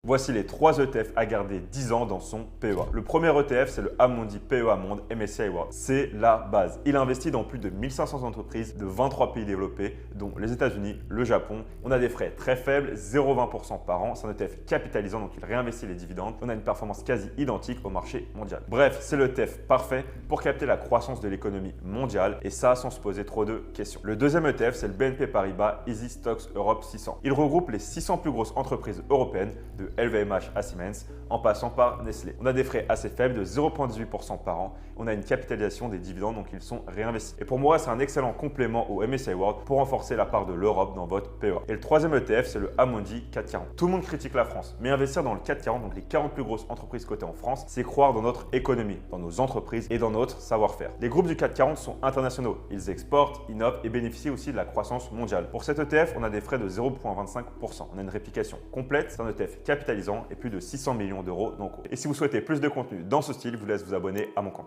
Voici les 3 ETF à garder 10 ans dans son PEA. Le premier ETF, c'est le Amundi PEA Monde MSCI World. C'est la base. Il investit dans plus de 1500 entreprises de 23 pays développés, dont les États-Unis, le Japon. On a des frais très faibles, 0,20% par an. C'est un ETF capitalisant, donc il réinvestit les dividendes. On a une performance quasi identique au marché mondial. Bref, c'est le ETF parfait pour capter la croissance de l'économie mondiale et ça sans se poser trop de questions. Le deuxième ETF, c'est le BNP Paribas Easy Stocks Europe 600. Il regroupe les 600 plus grosses entreprises européennes de LVMH à Siemens en passant par Nestlé. On a des frais assez faibles de 0,18% par an. On a une capitalisation des dividendes, donc ils sont réinvestis. Et pour moi, c'est un excellent complément au MSCI World pour renforcer la part de l'Europe dans votre PEA. Et le troisième ETF, c'est le Amundi 440. Tout le monde critique la France, mais investir dans le 440, donc les 40 plus grosses entreprises cotées en France, c'est croire dans notre économie, dans nos entreprises et dans notre savoir-faire. Les groupes du 440 sont internationaux. Ils exportent, innovent et bénéficient aussi de la croissance mondiale. Pour cet ETF, on a des frais de 0,25%. On a une réplication complète. C'est un ETF capitalisant et plus de 600 millions d'euros d'encours. Et si vous souhaitez plus de contenu dans ce style, je vous laisse vous abonner à mon compte.